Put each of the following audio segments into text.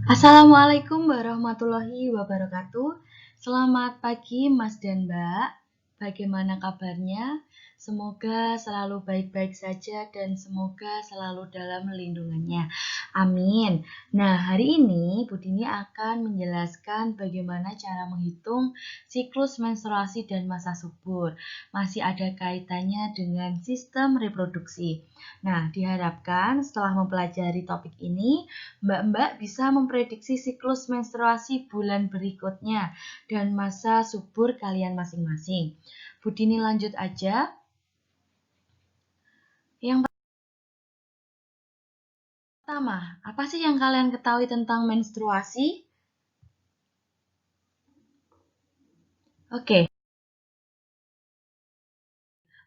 Assalamualaikum warahmatullahi wabarakatuh. Selamat pagi Mas dan Mbak. Bagaimana kabarnya? Semoga selalu baik-baik saja dan semoga selalu dalam lindungannya. Amin. Nah, hari ini Bu Dini akan menjelaskan bagaimana cara menghitung siklus menstruasi dan masa subur. Masih ada kaitannya dengan sistem reproduksi. Nah, diharapkan setelah mempelajari topik ini, Mbak-mbak bisa memprediksi siklus menstruasi bulan berikutnya dan masa subur kalian masing-masing. Bu Dini lanjut aja. Yang pertama, apa sih yang kalian ketahui tentang menstruasi? Oke.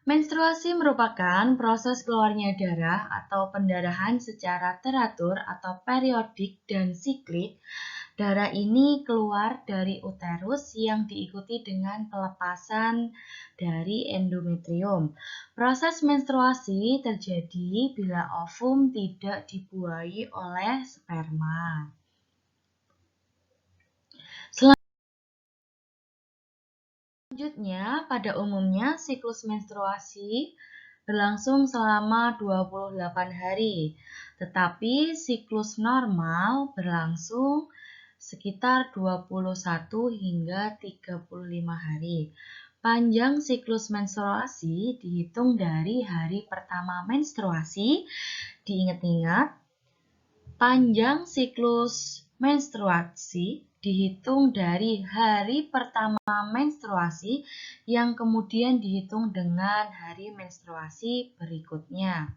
Menstruasi merupakan proses keluarnya darah atau pendarahan secara teratur atau periodik dan siklik. Darah ini keluar dari uterus yang diikuti dengan pelepasan dari endometrium. Proses menstruasi terjadi bila ovum tidak dibuahi oleh sperma. Selanjutnya, pada umumnya siklus menstruasi berlangsung selama 28 hari, tetapi siklus normal berlangsung sekitar 21 hingga 35 hari. Panjang siklus menstruasi dihitung dari hari pertama menstruasi. Diingat-ingat, panjang siklus menstruasi dihitung dari hari pertama menstruasi yang kemudian dihitung dengan hari menstruasi berikutnya.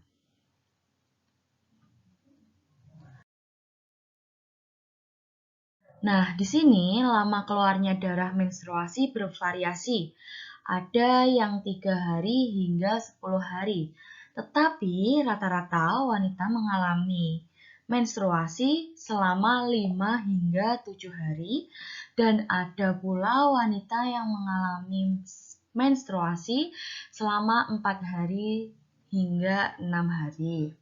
Nah, di sini lama keluarnya darah menstruasi bervariasi. Ada yang 3 hari hingga 10 hari. Tetapi rata-rata wanita mengalami menstruasi selama 5 hingga 7 hari dan ada pula wanita yang mengalami menstruasi selama 4 hari hingga 6 hari.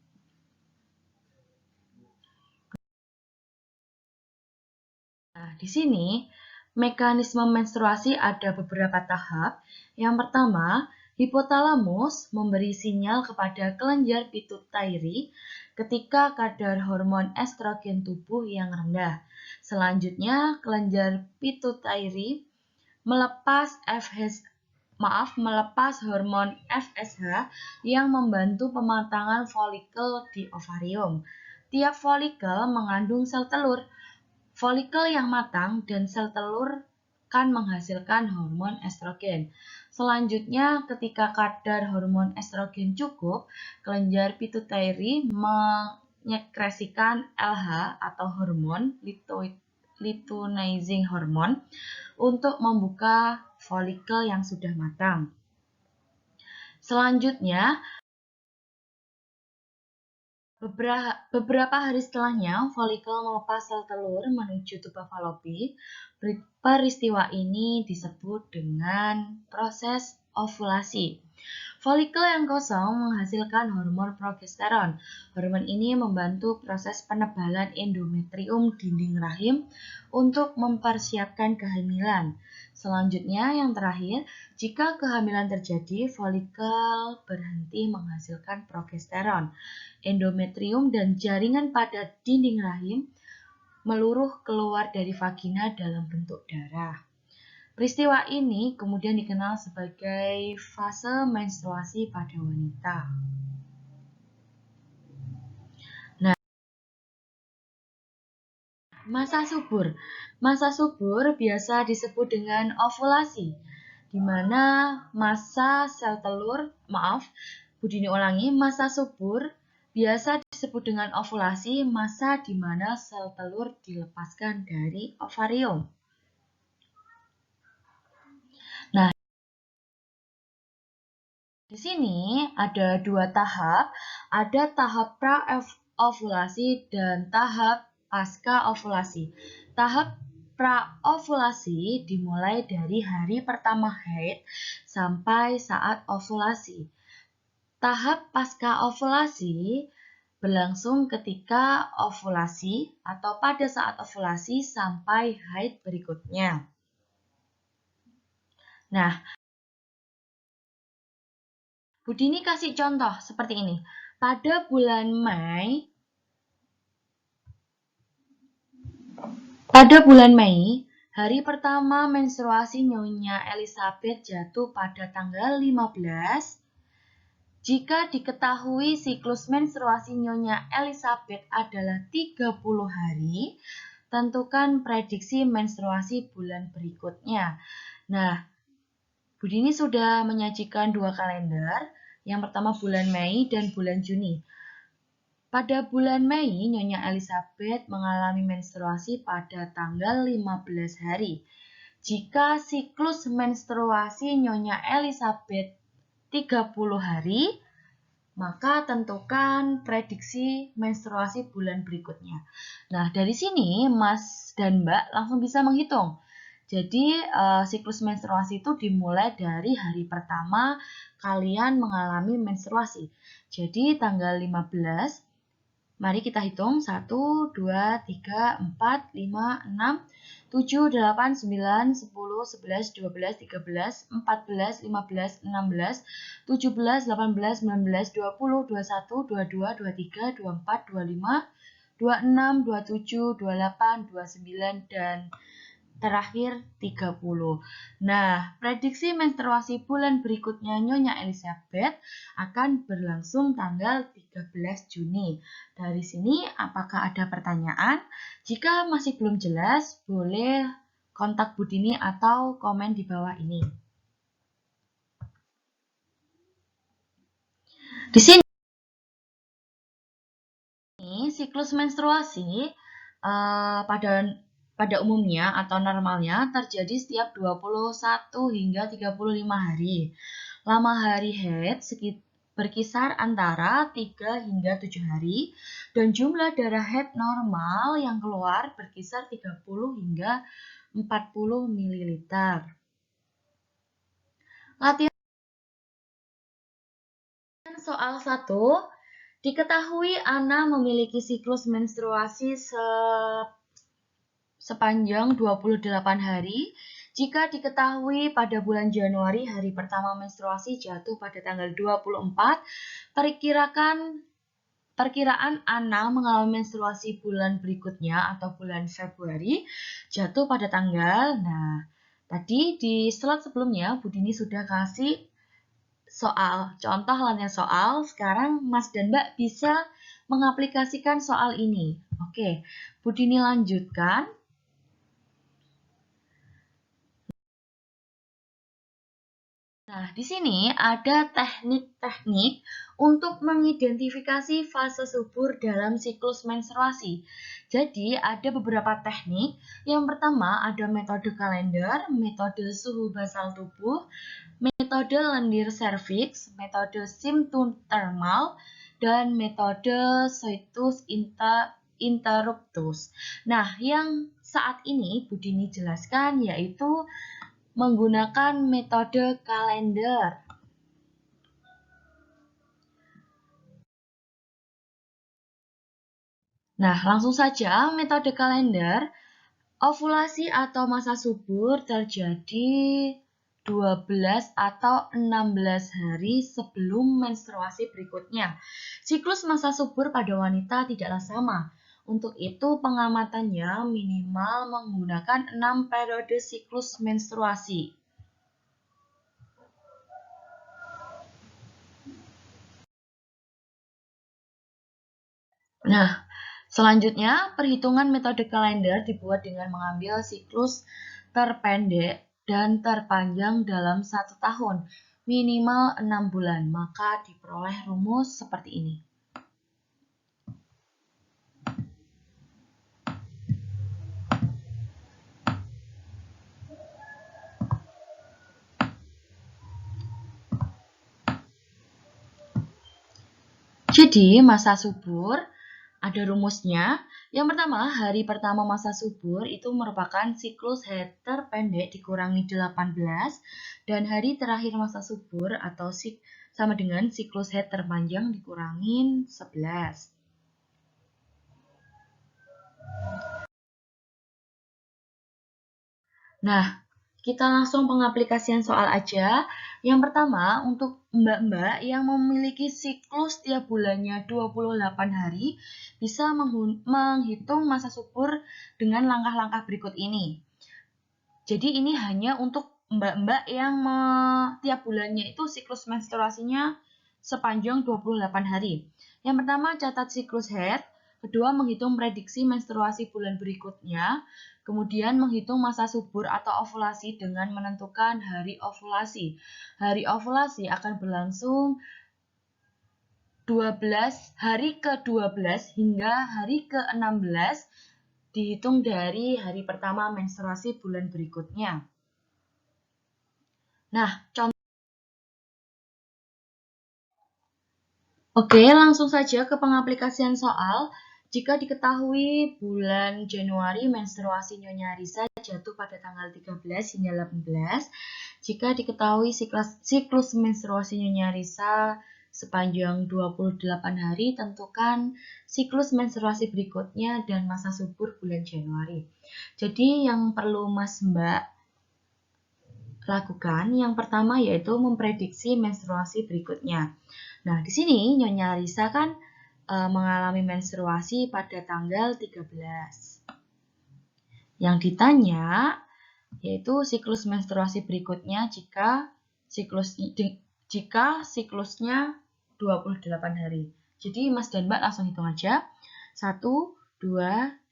Nah, di sini mekanisme menstruasi ada beberapa tahap. Yang pertama, hipotalamus memberi sinyal kepada kelenjar pituitari ketika kadar hormon estrogen tubuh yang rendah. Selanjutnya, kelenjar pituitari melepas hormon FSH yang membantu pematangan folikel di ovarium. Tiap folikel mengandung sel telur. Folikel yang matang dan sel telur kan menghasilkan hormon estrogen. Selanjutnya, ketika kadar hormon estrogen cukup, kelenjar pituitari menyekresikan LH atau hormon luteinizing hormone untuk membuka folikel yang sudah matang. Selanjutnya, beberapa hari setelahnya, folikel melepas sel telur menuju tuba falopi. Peristiwa ini disebut dengan proses ovulasi. Folikel yang kosong menghasilkan hormon progesteron. Hormon ini membantu proses penebalan endometrium dinding rahim untuk mempersiapkan kehamilan. Selanjutnya, yang terakhir, jika kehamilan terjadi, folikel berhenti menghasilkan progesteron. Endometrium dan jaringan pada dinding rahim meluruh keluar dari vagina dalam bentuk darah. Peristiwa ini kemudian dikenal sebagai fase menstruasi pada wanita. Nah, masa subur. Masa subur biasa disebut dengan ovulasi, di mana masa sel telur, Bu Dini ulangi, masa subur biasa disebut dengan ovulasi, masa di mana sel telur dilepaskan dari ovarium. Nah, di sini ada 2 tahap, ada tahap pra-ovulasi dan tahap pasca ovulasi. Tahap pra-ovulasi dimulai dari hari pertama haid sampai saat ovulasi. Tahap pasca ovulasi berlangsung ketika ovulasi atau pada saat ovulasi sampai haid berikutnya. Nah, Bu Dini kasih contoh seperti ini. Pada bulan Mei, hari pertama menstruasi Nyonya Elizabeth jatuh pada tanggal 15. Jika diketahui siklus menstruasi Nyonya Elizabeth adalah 30 hari, tentukan prediksi menstruasi bulan berikutnya. Nah, Bu Dini sudah menyajikan dua kalender, yang pertama bulan Mei dan bulan Juni. Pada bulan Mei, Nyonya Elizabeth mengalami menstruasi pada tanggal 15 hari. Jika siklus menstruasi Nyonya Elizabeth 30 hari, maka tentukan prediksi menstruasi bulan berikutnya. Nah, dari sini Mas dan Mbak langsung bisa menghitung. Jadi, siklus menstruasi itu dimulai dari hari pertama kalian mengalami menstruasi. Jadi, tanggal 15, mari kita hitung 1, 2, 3, 4, 5, 6, 7, 8, 9, 10, 11, 12, 13, 14, 15, 16, 17, 18, 19, 20, 21, 22, 23, 24, 25, 26, 27, 28, 29, dan terakhir 30. Nah, prediksi menstruasi bulan berikutnya Nyonya Elizabeth akan berlangsung tanggal 13 Juni. Dari sini apakah ada pertanyaan? Jika masih belum jelas, boleh kontak Bu Dini atau komen di bawah ini. Di sini siklus menstruasi pada umumnya atau normalnya terjadi setiap 21 hingga 35 hari. Lama hari haid berkisar antara 3 hingga 7 hari dan jumlah darah haid normal yang keluar berkisar 30 hingga 40 ml. Latihan soal 1. Diketahui Ana memiliki siklus menstruasi sepanjang 28 hari. Jika diketahui pada bulan Januari hari pertama menstruasi jatuh pada tanggal 24, perkiraan Ana mengalami menstruasi bulan berikutnya atau bulan Februari jatuh pada tanggal. Nah, tadi di slide sebelumnya Bu Dini sudah kasih soal, contoh latihan soal. Sekarang Mas dan Mbak bisa mengaplikasikan soal ini. Oke, Bu Dini lanjutkan. Nah, di sini ada teknik-teknik untuk mengidentifikasi fase subur dalam siklus menstruasi. Jadi, ada beberapa teknik. Yang pertama ada metode kalender, metode suhu basal tubuh, metode lendir serviks, metode simptotermal, dan metode coitus interruptus. Nah, yang saat ini Bu Dini jelaskan yaitu menggunakan metode kalender. Nah, langsung saja metode kalender. Ovulasi atau masa subur terjadi 12 atau 16 hari sebelum menstruasi berikutnya. Siklus masa subur pada wanita tidaklah sama. Untuk itu pengamatannya minimal menggunakan 6 periode siklus menstruasi. Nah, selanjutnya perhitungan metode kalender dibuat dengan mengambil siklus terpendek dan terpanjang dalam 1 tahun, minimal 6 bulan, maka diperoleh rumus seperti ini. Jadi, masa subur ada rumusnya. Yang pertama, hari pertama masa subur itu merupakan siklus haid terpendek dikurangi 18 dan hari terakhir masa subur atau sama dengan siklus haid terpanjang dikurangi 11. Nah, kita langsung pengaplikasian soal aja. Yang pertama, untuk mbak-mbak yang memiliki siklus tiap bulannya 28 hari, bisa menghitung masa subur dengan langkah-langkah berikut ini. Jadi ini hanya untuk mbak-mbak yang tiap bulannya itu siklus menstruasinya sepanjang 28 hari. Yang pertama, catat siklus haid. Kedua, menghitung prediksi menstruasi bulan berikutnya. Kemudian, menghitung masa subur atau ovulasi dengan menentukan hari ovulasi. Hari ovulasi akan berlangsung hari ke-12 hingga hari ke-16 dihitung dari hari pertama menstruasi bulan berikutnya. Nah, Oke, langsung saja ke pengaplikasian soal. Jika diketahui bulan Januari menstruasi Nyonya Risa jatuh pada tanggal 13 hingga 18, jika diketahui siklus menstruasi Nyonya Risa sepanjang 28 hari, tentukan siklus menstruasi berikutnya dan masa subur bulan Januari. Jadi yang perlu Mas Mbak lakukan yang pertama yaitu memprediksi menstruasi berikutnya. Nah, di sini Nyonya Risa kan mengalami menstruasi pada tanggal 13. Yang ditanya yaitu siklus menstruasi berikutnya jika siklusnya 28 hari. Jadi Mas dan Mbak langsung hitung aja. 1, 2,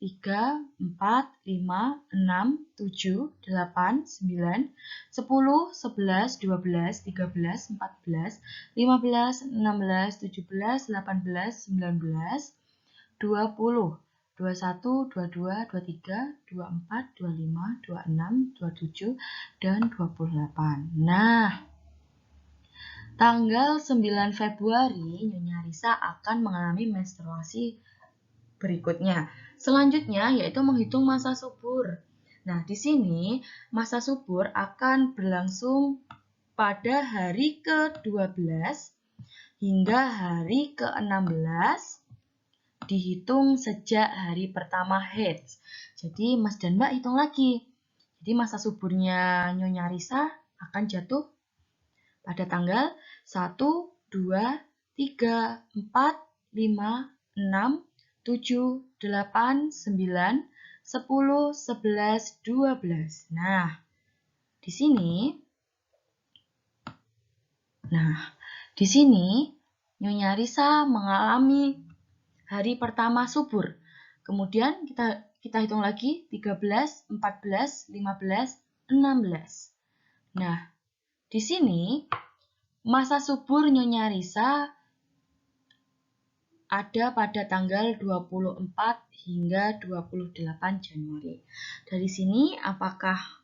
3, 4, 5, 6, 7, 8, 9, 10, 11, 12, 13, 14, 15, 16, 17, 18, 19, 20, 21, 22, 23, 24, 25, 26, 27, dan 28. Nah, tanggal 9 Februari, Nyonya Risa akan mengalami menstruasi berikutnya. Selanjutnya yaitu menghitung masa subur. Nah, di sini masa subur akan berlangsung pada hari ke-12 hingga hari ke-16 dihitung sejak hari pertama haid. Jadi Mas dan Mbak hitung lagi. Jadi masa suburnya Nyonya Risa akan jatuh pada tanggal 1, 2, 3, 4, 5, 6, 7, 8, 9, 10, 11, 12. Nah, di sini Nyonya Risa mengalami hari pertama subur. Kemudian kita hitung lagi 13, 14, 15, 16. Nah, di sini masa subur Nyonya Risa ada pada tanggal 24 hingga 28 Januari. Dari sini apakah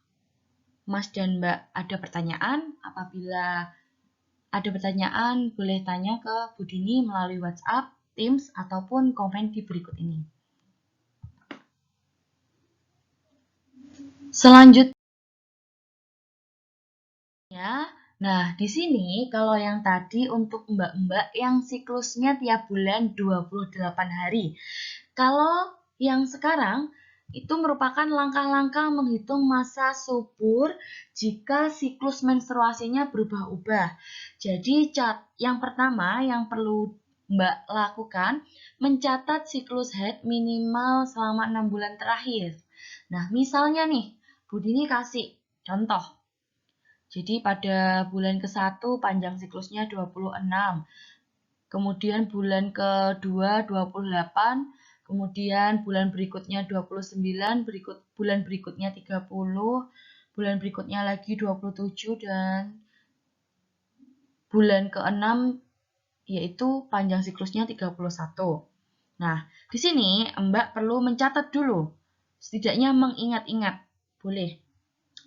Mas dan Mbak ada pertanyaan? Apabila ada pertanyaan, boleh tanya ke Bu Dini melalui WhatsApp, Teams, ataupun komen di berikut ini. Selanjutnya, nah di sini kalau yang tadi untuk mbak-mbak yang siklusnya tiap bulan 28 hari. Kalau yang sekarang itu merupakan langkah-langkah menghitung masa subur jika siklus menstruasinya berubah-ubah. Jadi yang pertama yang perlu Mbak lakukan, mencatat siklus haid minimal selama 6 bulan terakhir. Nah, misalnya nih, Bu Dini kasih contoh. Jadi pada bulan ke-1 panjang siklusnya 26, kemudian bulan ke-2 28, kemudian bulan berikutnya 29, bulan berikutnya 30, bulan berikutnya lagi 27, dan bulan ke-6 yaitu panjang siklusnya 31. Nah, di sini Mbak perlu mencatat dulu, setidaknya mengingat-ingat, boleh.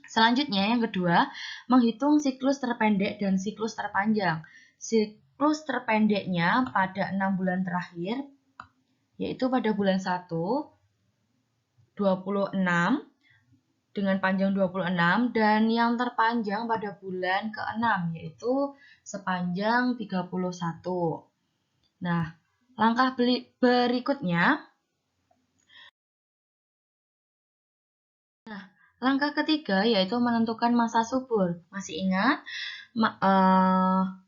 Selanjutnya yang kedua, menghitung siklus terpendek dan siklus terpanjang. Siklus terpendeknya pada 6 bulan terakhir, yaitu pada bulan 1, 26, dengan panjang 26, dan yang terpanjang pada bulan ke-6, yaitu sepanjang 31. Nah, langkah berikutnya, Langkah ketiga yaitu menentukan masa subur. Masih ingat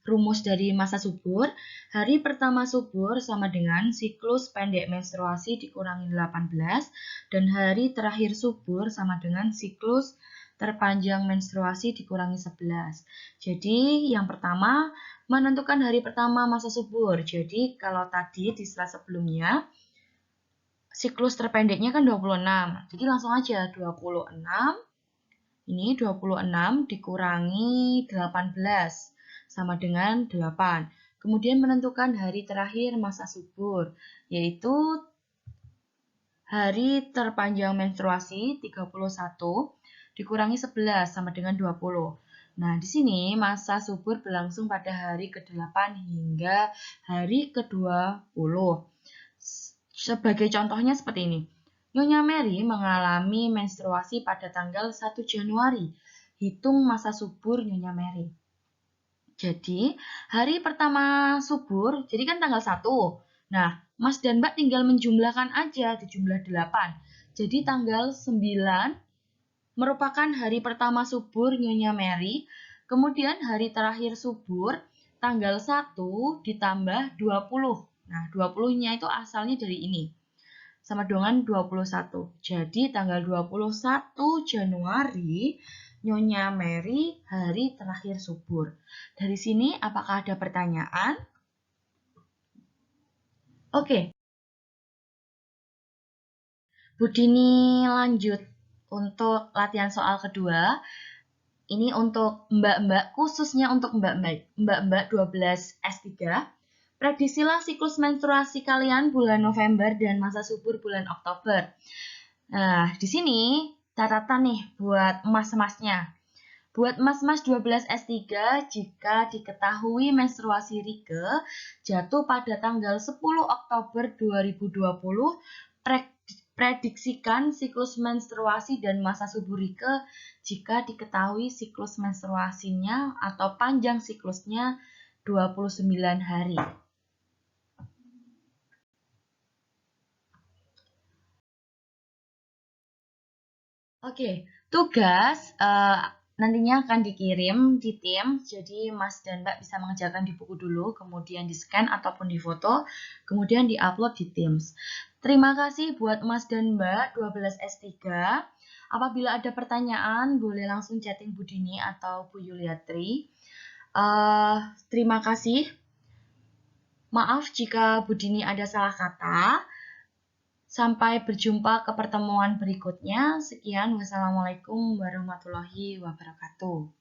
rumus dari masa subur? Hari pertama subur sama dengan siklus pendek menstruasi dikurangi 18 dan hari terakhir subur sama dengan siklus terpanjang menstruasi dikurangi 11. Jadi yang pertama menentukan hari pertama masa subur. Jadi kalau tadi di slide sebelumnya siklus terpendeknya kan 26. Jadi langsung aja 26. Ini 26 dikurangi 18 sama dengan 8. Kemudian menentukan hari terakhir masa subur, yaitu hari terpanjang menstruasi 31 dikurangi 11 sama dengan 20. Nah, di sini masa subur berlangsung pada hari ke-8 hingga hari ke-20. Sebagai contohnya seperti ini. Nyonya Mary mengalami menstruasi pada tanggal 1 Januari. Hitung masa subur Nyonya Mary. Jadi, hari pertama subur, jadi kan tanggal 1. Nah, Mas dan Mbak tinggal menjumlahkan aja, dijumlah 8. Jadi, tanggal 9 merupakan hari pertama subur Nyonya Mary. Kemudian, hari terakhir subur, tanggal 1 ditambah 20. Nah, 20-nya itu asalnya dari ini. Sama dengan 21. Jadi tanggal 21 Januari Nyonya Mary hari terakhir subur. Dari sini apakah ada pertanyaan? Oke. Bu Dini lanjut untuk latihan soal kedua. Ini untuk mbak-mbak, khususnya untuk mbak-mbak 12 S3. Prediksilah siklus menstruasi kalian bulan November dan masa subur bulan Oktober. Nah, di sini catatan nih buat emas-emasnya. Buat emas-emas 12 S3, jika diketahui menstruasi Rike jatuh pada tanggal 10 Oktober 2020, prediksikan siklus menstruasi dan masa subur Rike jika diketahui siklus menstruasinya atau panjang siklusnya 29 hari. Oke, tugas nantinya akan dikirim di tim, jadi Mas dan Mbak bisa mengerjakan di buku dulu, kemudian di-scan ataupun di-foto, kemudian di-upload di Teams. Terima kasih buat Mas dan Mbak 12 S3. Apabila ada pertanyaan, boleh langsung chatting Bu Dini atau Bu Yuliatri. Terima kasih. Maaf jika Bu Dini ada salah kata. Sampai berjumpa ke pertemuan berikutnya. Sekian, wassalamualaikum warahmatullahi wabarakatuh.